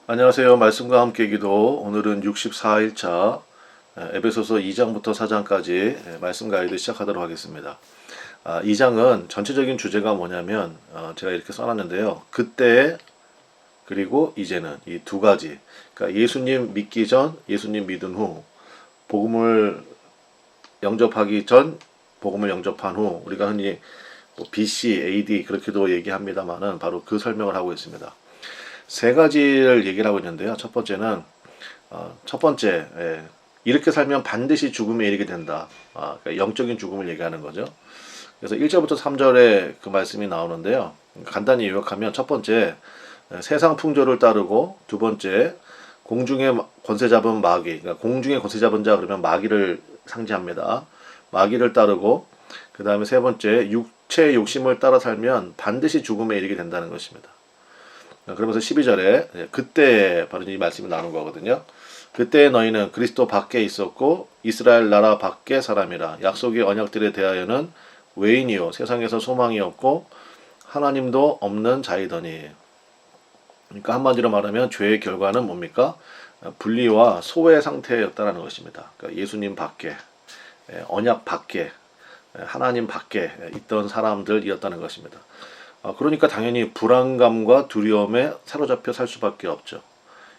안녕하세요. 말씀과 함께 기도. 오늘은 64일차 에베소서 2장부터 4장까지 말씀 가이드 시작하도록 하겠습니다. 2장은 전체적인 주제가 뭐냐면 제가 이렇게 써놨는데요. 그때 그리고 이제는 이 두 가지. 그러니까 예수님 믿기 전, 예수님 믿은 후, 복음을 영접하기 전, 복음을 영접한 후, 우리가 흔히 뭐 BC, AD 그렇게도 얘기합니다만은 바로 그 설명을 하고 있습니다. 세 가지를 얘기를 하고 있는데요. 첫 번째는 첫 번째 이렇게 살면 반드시 죽음에 이르게 된다. 그러니까 영적인 죽음을 얘기하는 거죠. 그래서 1절부터 3절에 그 말씀이 나오는데요. 간단히 요약하면 첫 번째 세상 풍조를 따르고, 두 번째 공중의 권세 잡은 마귀, 그러니까 공중의 권세 잡은 자 그러면 마귀를 상징합니다. 마귀를 따르고, 그 다음에 세 번째 육체의 욕심을 따라 살면 반드시 죽음에 이르게 된다는 것입니다. 그러면서 12절에 그때 바로 이 말씀이 나오는 거거든요. 그때 너희는 그리스도 밖에 있었고 이스라엘 나라 밖의 사람이라. 약속의 언약들에 대하여는 외인이요 세상에서 소망이 없고 하나님도 없는 자이더니. 그러니까 한마디로 말하면 죄의 결과는 뭡니까? 분리와 소외 상태였다는 것입니다. 그러니까 예수님 밖에, 언약 밖에, 하나님 밖에 있던 사람들이었다는 것입니다. 그러니까 당연히 불안감과 두려움에 사로잡혀 살 수밖에 없죠.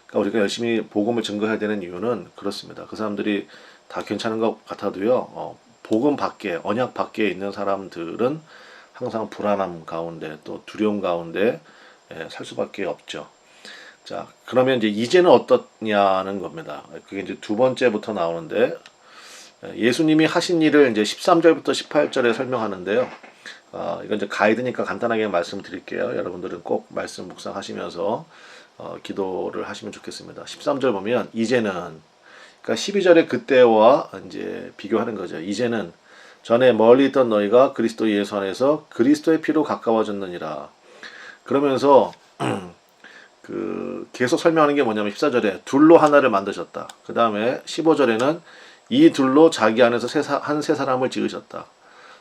그러니까 우리가 열심히 복음을 증거해야 되는 이유는 그렇습니다. 그 사람들이 다 괜찮은 것 같아도요, 복음 밖에, 언약 밖에 있는 사람들은 항상 불안함 가운데 또 두려움 가운데 살 수밖에 없죠. 자, 그러면 이제는 어떻냐는 겁니다. 그게 이제 두 번째부터 나오는데, 예수님이 하신 일을 이제 13절부터 18절에 설명하는데요. 이건 이제 가이드니까 간단하게 말씀드릴게요. 여러분들은 꼭 말씀 묵상하시면서 기도를 하시면 좋겠습니다. 13절 보면 이제는, 그러니까 12절의 그때와 이제 비교하는 거죠. 이제는 전에 멀리 있던 너희가 그리스도 예수 안에서 그리스도의 피로 가까워졌느니라. 그러면서 계속 설명하는 게 뭐냐면 14절에 둘로 하나를 만드셨다. 그 다음에 15절에는 이 둘로 자기 안에서 한 세 사람을 지으셨다.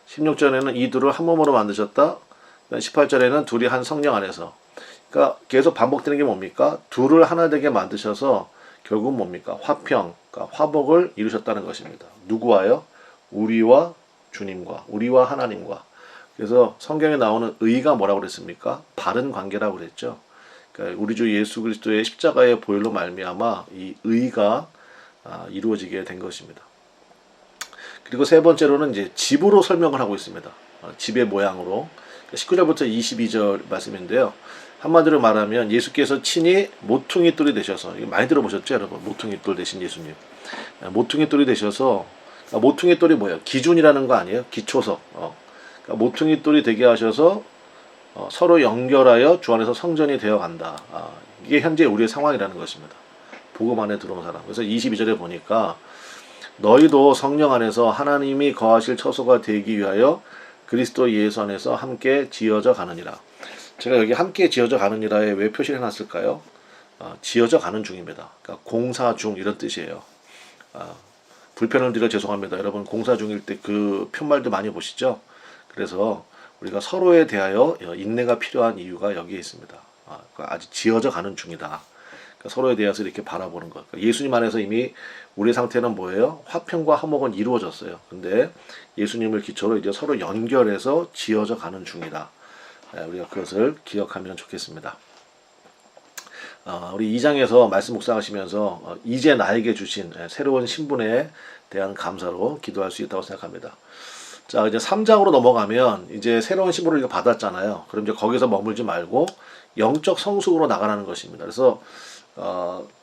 16절에는 이 둘을 한 몸으로 만드셨다. 18절에는 둘이 한 성령 안에서. 그러니까 계속 반복되는 게 뭡니까? 둘을 하나 되게 만드셔서 결국 뭡니까? 화평, 그러니까 화복을 이루셨다는 것입니다. 누구와요? 우리와 주님과, 우리와 하나님과. 그래서 성경에 나오는 의가 뭐라고 그랬습니까? 바른 관계라고 그랬죠. 그러니까 우리 주 예수 그리스도의 십자가의 보혈로 말미암아 이 의가 이루어지게 된 것입니다. 그리고 세 번째로는 이제 집으로 설명을 하고 있습니다. 집의 모양으로. 19절부터 22절 말씀인데요. 한마디로 말하면 예수께서 친히 모퉁이 돌이 되셔서, 이거 많이 들어보셨죠, 여러분? 모퉁이 돌 되신 예수님. 모퉁이 돌이 되셔서, 모퉁이 돌이 뭐예요? 기준이라는 거 아니에요? 기초석. 그러니까 모퉁이 돌이 되게 하셔서 서로 연결하여 주 안에서 성전이 되어 간다. 이게 현재 우리의 상황이라는 것입니다. 복음 안에 들어온 사람. 그래서 22절에 보니까 너희도 성령 안에서 하나님이 거하실 처소가 되기 위하여 그리스도 예수 안에서 함께 지어져 가느니라. 제가 여기 함께 지어져 가느니라에 왜 표시를 해놨을까요? 지어져 가는 중입니다. 그러니까 공사 중 이런 뜻이에요. 불편을 드려 죄송합니다. 여러분 공사 중일 때 그 편말도 많이 보시죠? 그래서 우리가 서로에 대하여 인내가 필요한 이유가 여기에 있습니다. 그러니까 아직 지어져 가는 중이다. 서로에 대해서 이렇게 바라보는 것. 예수님 안에서 이미 우리 상태는 뭐예요? 화평과 화목은 이루어졌어요. 근데 예수님을 기초로 이제 서로 연결해서 지어져 가는 중이다. 우리가 그것을 기억하면 좋겠습니다. 우리 2장에서 말씀 묵상하시면서 이제 나에게 주신 새로운 신분에 대한 감사로 기도할 수 있다고 생각합니다. 자, 이제 3장으로 넘어가면 이제 새로운 신분을 이거 받았잖아요. 그럼 이제 거기서 머물지 말고 영적 성숙으로 나가라는 것입니다. 그래서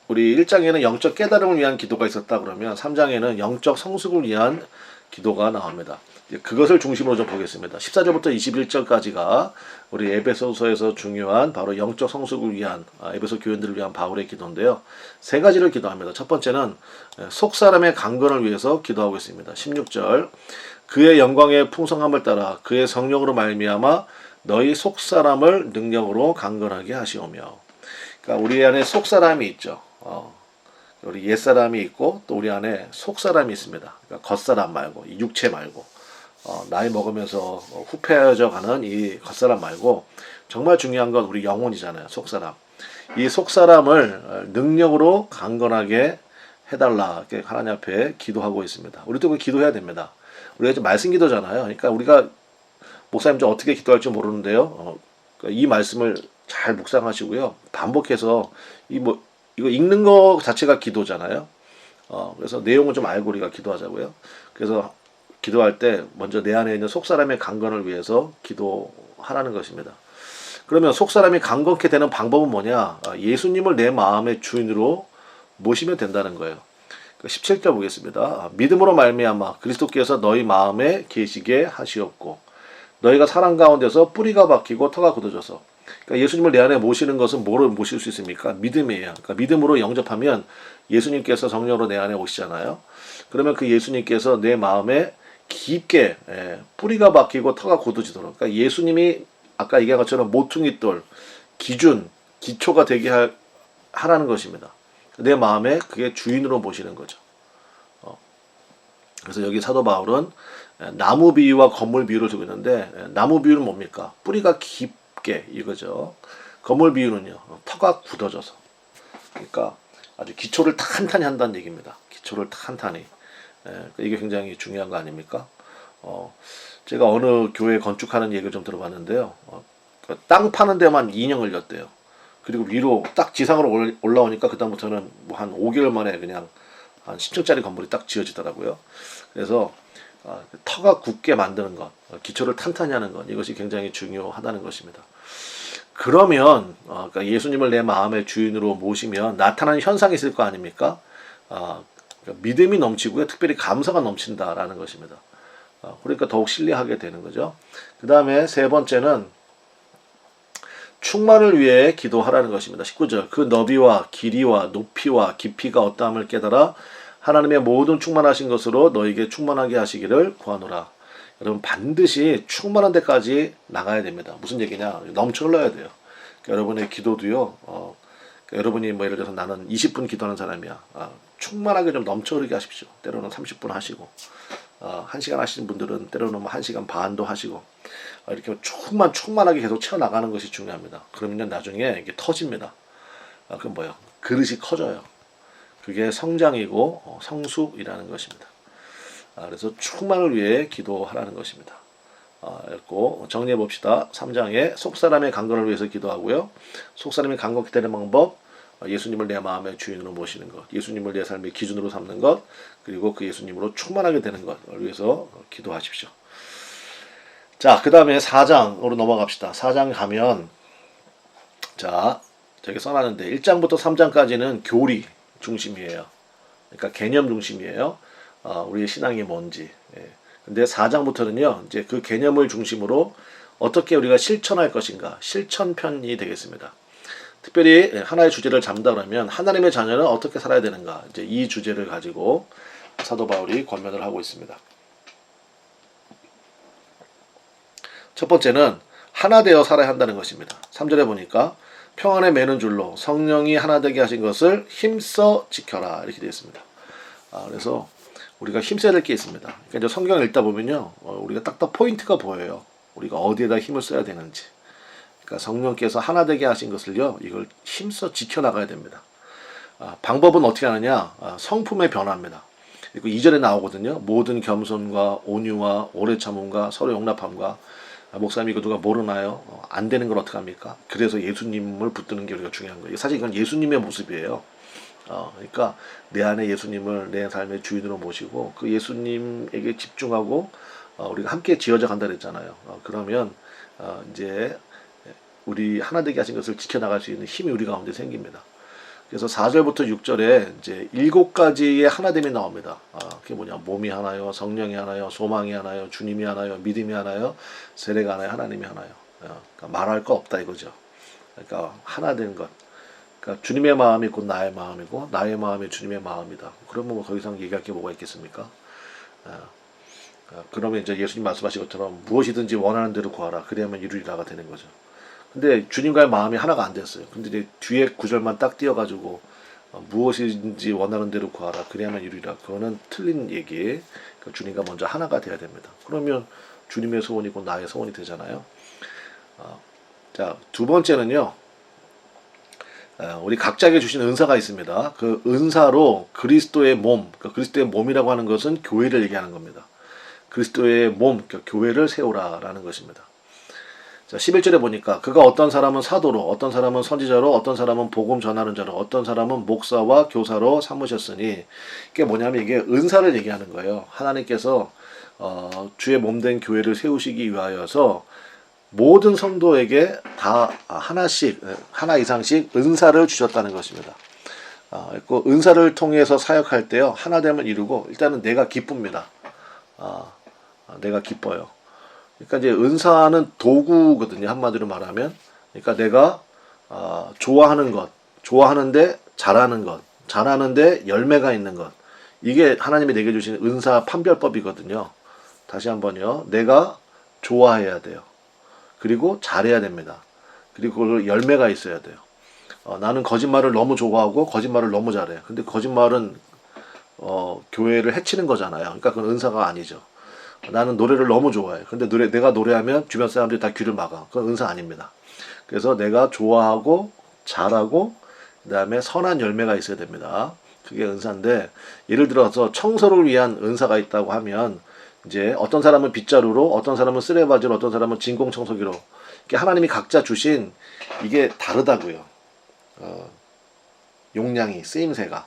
우리 1장에는 영적 깨달음을 위한 기도가 있었다 그러면 3장에는 영적 성숙을 위한 기도가 나옵니다. 그것을 중심으로 좀 보겠습니다. 14절부터 21절까지가 우리 에베소서에서 중요한 바로 영적 성숙을 위한 에베소 교인들을 위한 바울의 기도인데요. 세 가지를 기도합니다. 첫 번째는 속사람의 강건을 위해서 기도하고 있습니다. 16절 그의 영광의 풍성함을 따라 그의 성령으로 말미암아 너희 속사람을 능력으로 강건하게 하시오며. 그러니까 우리 안에 속사람이 있죠. 우리 옛사람이 있고 또 우리 안에 속사람이 있습니다. 그러니까 겉사람 말고 이 육체 말고 나이 먹으면서 후패해져 가는 이 겉사람 말고 정말 중요한 건 우리 영혼이잖아요. 속사람. 이 속사람을 능력으로 강건하게 해달라. 이렇게 하나님 앞에 기도하고 있습니다. 우리도 그 기도해야 됩니다. 우리가 이제 말씀 기도잖아요. 그러니까 우리가 목사님 좀 어떻게 기도할지 모르는데요. 그러니까 이 말씀을 잘 묵상하시고요. 반복해서 이거 읽는 거 자체가 기도잖아요. 그래서 내용을 좀 알고 우리가 기도하자고요. 그래서 기도할 때 먼저 내 안에 있는 속사람의 강건을 위해서 기도하라는 것입니다. 그러면 속사람이 강건케 되는 방법은 뭐냐? 예수님을 내 마음의 주인으로 모시면 된다는 거예요. 17절 보겠습니다. 믿음으로 말미암아 그리스도께서 너희 마음에 계시게 하시옵고 너희가 사랑 가운데서 뿌리가 박히고 터가 굳어져서. 그러니까 예수님을 내 안에 모시는 것은 뭐로 모실 수 있습니까? 믿음이에요. 그러니까 믿음으로 영접하면 예수님께서 성령으로 내 안에 오시잖아요. 그러면 그 예수님께서 내 마음에 깊게 뿌리가 박히고 터가 굳어지도록. 그러니까 예수님이 아까 얘기한 것처럼 모퉁이돌, 기준, 기초가 되게 하라는 것입니다. 내 마음에 그게 주인으로 모시는 거죠. 그래서 여기 사도 바울은 나무 비유와 건물 비유를 두고 있는데 나무 비유는 뭡니까? 뿌리가 깊게 이거죠. 건물 비유는요. 터가 굳어져서. 그러니까 아주 기초를 탄탄히 한다는 얘기입니다. 기초를 탄탄히. 이게 굉장히 중요한 거 아닙니까? 제가 어느 교회 건축하는 얘기를 좀 들어봤는데요. 땅 파는 데만 2년 걸렸대요. 그리고 위로 딱 지상으로 올라오니까 그다음부터는 뭐 한 5개월 만에 그냥 한 10층짜리 건물이 딱 지어지더라고요. 그래서 터가 굳게 만드는 것, 기초를 탄탄히 하는 것, 이것이 굉장히 중요하다는 것입니다. 그러면 그러니까 예수님을 내 마음의 주인으로 모시면 나타나는 현상이 있을 거 아닙니까? 그러니까 믿음이 넘치고요. 특별히 감사가 넘친다라는 것입니다. 그러니까 더욱 신뢰하게 되는 거죠. 그 다음에 세 번째는 충만을 위해 기도하라는 것입니다. 19절 그 너비와 길이와 높이와 깊이가 어떠함을 깨달아 하나님의 모든 충만하신 것으로 너에게 충만하게 하시기를 구하노라. 여러분 반드시 충만한 데까지 나가야 됩니다. 무슨 얘기냐? 넘쳐 흘러야 돼요. 그러니까 여러분의 기도도요. 그러니까 여러분이 뭐 예를 들어서 나는 20분 기도하는 사람이야. 충만하게 좀 넘쳐 흐르게 하십시오. 때로는 30분 하시고 1시간 하시는 분들은 때로는 뭐 1시간 반도 하시고 이렇게 충만하게 계속 채워나가는 것이 중요합니다. 그러면 나중에 이게 터집니다. 그건 뭐예요? 그릇이 커져요. 그게 성장이고 성숙이라는 것입니다. 그래서 충만을 위해 기도하라는 것입니다. 읽고 정리해 봅시다. 3장에 속사람의 강건을 위해서 기도하고요. 속사람이 강건케 되는 방법, 예수님을 내 마음의 주인으로 모시는 것, 예수님을 내 삶의 기준으로 삼는 것, 그리고 그 예수님으로 충만하게 되는 것을 위해서 기도하십시오. 자, 그 다음에 4장으로 넘어갑시다. 4장 가면 자, 저기 써놨는데 1장부터 3장까지는 교리 중심이에요. 그러니까 개념 중심이에요. 우리의 신앙이 뭔지. 근데 4장부터는요, 이제 그 개념을 중심으로 어떻게 우리가 실천할 것인가, 실천편이 되겠습니다. 특별히 하나의 주제를 잡는다 그러면 하나님의 자녀는 어떻게 살아야 되는가, 이제 이 주제를 가지고 사도 바울이 권면을 하고 있습니다. 첫 번째는 하나 되어 살아야 한다는 것입니다. 3절에 보니까 평안에 매는 줄로 성령이 하나 되게 하신 것을 힘써 지켜라 이렇게 되어 있습니다. 그래서 우리가 힘써야 될 게 있습니다. 그러니까 이제 성경을 읽다 보면요, 우리가 딱딱 포인트가 보여요. 우리가 어디에다 힘을 써야 되는지. 그러니까 성령께서 하나 되게 하신 것을요, 이걸 힘써 지켜나가야 됩니다. 방법은 어떻게 하느냐? 성품의 변화입니다. 그리고 2절에 나오거든요. 모든 겸손과 온유와 오래 참음과 서로 용납함과. 목사님 이거 누가 모르나요? 안 되는 걸 어떻게 합니까? 그래서 예수님을 붙드는 게 우리가 중요한 거예요. 사실 이건 예수님의 모습이에요. 그러니까 내 안에 예수님을 내 삶의 주인으로 모시고 그 예수님에게 집중하고 우리가 함께 지어져 간다 그랬잖아요. 그러면 이제 우리 하나 되게 하신 것을 지켜나갈 수 있는 힘이 우리 가운데 생깁니다. 그래서 4절부터 6절에 이제 7가지의 하나됨이 나옵니다. 그게 뭐냐? 몸이 하나요, 성령이 하나요, 소망이 하나요, 주님이 하나요, 믿음이 하나요, 세례가 하나요, 하나님이 하나요. 그러니까 말할 거 없다 이거죠. 그러니까 하나 된 것. 그러니까 주님의 마음이 곧 나의 마음이고 나의 마음이 주님의 마음이다. 그러면 뭐 더 이상 얘기할 게 뭐가 있겠습니까? 그러면 이제 예수님 말씀하신 것처럼 무엇이든지 원하는 대로 구하라. 그래야만 이루리라가 되는 거죠. 근데 주님과의 마음이 하나가 안 됐어요. 근데 이제 뒤에 구절만 딱 띄어가지고 무엇인지 원하는 대로 구하라. 그래야만 이루리라. 그거는 틀린 얘기. 그러니까 주님과 먼저 하나가 돼야 됩니다. 그러면 주님의 소원이고 나의 소원이 되잖아요. 자, 두 번째는요. 우리 각자에게 주신 은사가 있습니다. 그 은사로 그리스도의 몸, 그러니까 그리스도의 몸이라고 하는 것은 교회를 얘기하는 겁니다. 그리스도의 몸, 그러니까 교회를 세우라라는 것입니다. 자, 11절에 보니까 그가 어떤 사람은 사도로, 어떤 사람은 선지자로, 어떤 사람은 복음 전하는 자로, 어떤 사람은 목사와 교사로 삼으셨으니, 이게 뭐냐면 이게 은사를 얘기하는 거예요. 하나님께서 주의 몸된 교회를 세우시기 위하여서 모든 성도에게 다 하나씩, 하나 이상씩 은사를 주셨다는 것입니다. 그 은사를 통해서 사역할 때요, 하나됨을 이루고 일단은 내가 기쁩니다. 내가 기뻐요. 그러니까 이제 은사는 도구거든요. 한마디로 말하면. 그러니까 내가 좋아하는 것, 좋아하는데 잘하는 것, 잘하는데 열매가 있는 것. 이게 하나님이 내게 주신 은사 판별법이거든요. 다시 한번요. 내가 좋아해야 돼요. 그리고 잘해야 됩니다. 그리고 그걸 열매가 있어야 돼요. 나는 거짓말을 너무 좋아하고 거짓말을 너무 잘해. 근데 거짓말은 교회를 해치는 거잖아요. 그러니까 그건 은사가 아니죠. 나는 노래를 너무 좋아해. 근데 내가 노래하면 주변 사람들이 다 귀를 막아. 그건 은사 아닙니다. 그래서 내가 좋아하고 잘하고 그다음에 선한 열매가 있어야 됩니다. 그게 은사인데 예를 들어서 청소를 위한 은사가 있다고 하면 이제 어떤 사람은 빗자루로, 어떤 사람은 쓰레바지로, 어떤 사람은 진공청소기로 이렇게 하나님이 각자 주신 이게 다르다고요. 용량이 쓰임새가.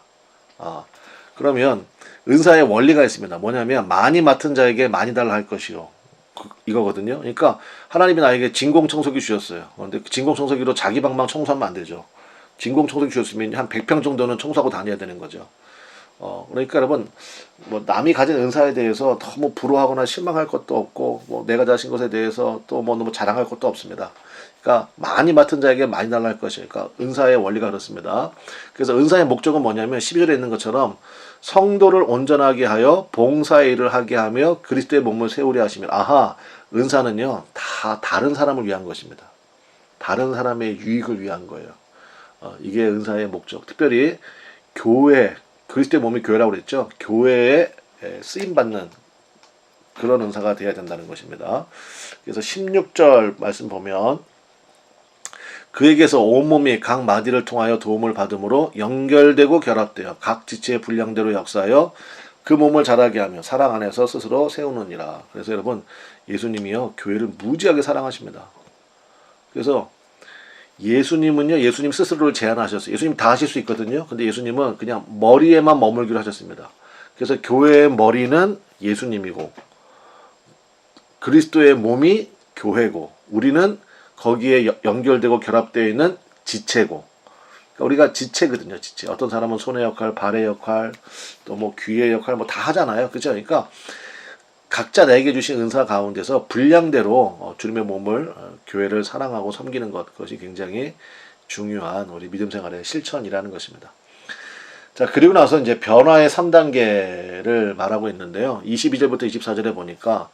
그러면 은사의 원리가 있습니다. 뭐냐면 많이 맡은 자에게 많이 달라 할 것이요. 이거거든요. 그러니까 하나님이 나에게 진공청소기 주셨어요. 그런데 그 진공청소기로 자기 방만 청소하면 안 되죠. 진공청소기 주셨으면 한 100평 정도는 청소하고 다녀야 되는 거죠. 그러니까 여러분, 뭐 남이 가진 은사에 대해서 너무 부러워하거나 실망할 것도 없고, 뭐 내가 가진 것에 대해서 또 뭐 너무 자랑할 것도 없습니다. 그러니까 많이 맡은 자에게 많이 달라 할 것이에요. 그러니까 은사의 원리가 그렇습니다. 그래서 은사의 목적은 뭐냐면 12절에 있는 것처럼 성도를 온전하게 하여 봉사의 일을 하게 하며 그리스도의 몸을 세우려 하시면, 은사는요 다 다른 사람을 위한 것입니다. 다른 사람의 유익을 위한 거예요. 이게 은사의 목적. 특별히 교회, 그리스도의 몸이 교회라고 그랬죠. 교회에 쓰임받는 그런 은사가 되어야 된다는 것입니다. 그래서 16절 말씀 보면 그에게서 온몸이 각 마디를 통하여 도움을 받음으로 연결되고 결합되어 각 지체의 분량대로 역사하여 그 몸을 자라게 하며 사랑 안에서 스스로 세우느니라. 그래서 여러분, 예수님이요 교회를 무지하게 사랑하십니다. 그래서 예수님은요, 예수님 스스로를 제한하셨어요. 예수님 다 하실 수 있거든요. 근데 예수님은 그냥 머리에만 머물기로 하셨습니다. 그래서 교회의 머리는 예수님이고 그리스도의 몸이 교회고 우리는 거기에 연결되고 결합되어 있는 지체고. 그러니까 우리가 지체거든요, 지체. 어떤 사람은 손의 역할, 발의 역할, 또 뭐 귀의 역할 뭐 다 하잖아요. 그죠? 그러니까 각자 나에게 주신 은사 가운데서 분량대로 주님의 몸을 교회를 사랑하고 섬기는 것, 그것이 굉장히 중요한 우리 믿음 생활의 실천이라는 것입니다. 자, 그리고 나서 이제 변화의 3단계를 말하고 있는데요. 22절부터 24절에 보니까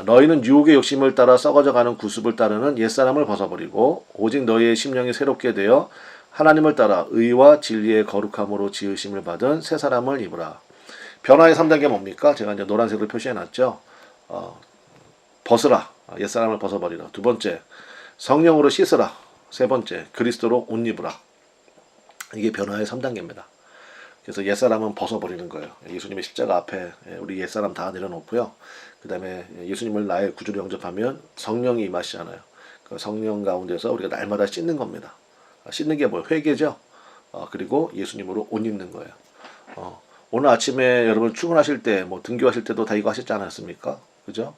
너희는 유혹의 욕심을 따라 썩어져가는 구습을 따르는 옛사람을 벗어버리고 오직 너희의 심령이 새롭게 되어 하나님을 따라 의와 진리의 거룩함으로 지으심을 받은 새 사람을 입으라. 변화의 3단계 뭡니까? 제가 이제 노란색으로 표시해놨죠. 벗으라. 옛사람을 벗어버리라. 두 번째, 성령으로 씻으라. 세 번째, 그리스도로 옷 입으라. 이게 변화의 3단계입니다. 그래서 옛사람은 벗어버리는 거예요. 예수님의 십자가 앞에 우리 옛사람 다 내려놓고요. 그 다음에 예수님을 나의 구주로 영접하면 성령이 임하시잖아요. 그 성령 가운데서 우리가 날마다 씻는 겁니다. 씻는 게 뭐예요? 회개죠. 그리고 예수님으로 옷 입는 거예요. 오늘 아침에 여러분 출근하실 때, 뭐 등교하실 때도 다 이거 하셨지 않았습니까? 그죠?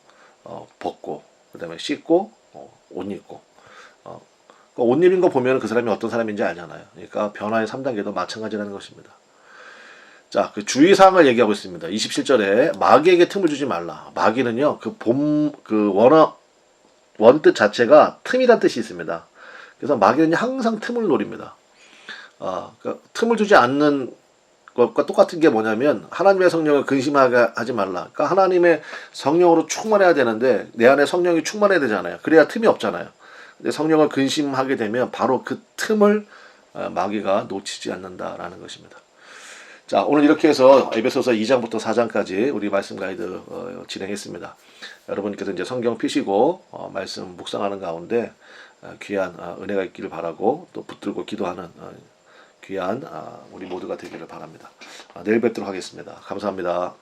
벗고, 그 다음에 씻고, 옷 입고. 옷 입은 거 보면 그 사람이 어떤 사람인지 알잖아요. 그러니까 변화의 3단계도 마찬가지라는 것입니다. 자, 그 주의사항을 얘기하고 있습니다. 27절에 마귀에게 틈을 주지 말라. 마귀는요, 원뜻 자체가 틈이란 뜻이 있습니다. 그래서 마귀는 항상 틈을 노립니다. 그러니까 틈을 주지 않는 것과 똑같은 게 뭐냐면 하나님의 성령을 근심하게 하지 말라. 그러니까 하나님의 성령으로 충만해야 되는데 내 안에 성령이 충만해야 되잖아요. 그래야 틈이 없잖아요. 근데 성령을 근심하게 되면 바로 그 틈을 마귀가 놓치지 않는다라는 것입니다. 자, 오늘 이렇게 해서 에베소서 2장부터 4장까지 우리 말씀 가이드 진행했습니다. 여러분께서 이제 성경 피시고 말씀 묵상하는 가운데 귀한 은혜가 있기를 바라고 또 붙들고 기도하는 귀한 우리 모두가 되기를 바랍니다. 내일 뵙도록 하겠습니다. 감사합니다.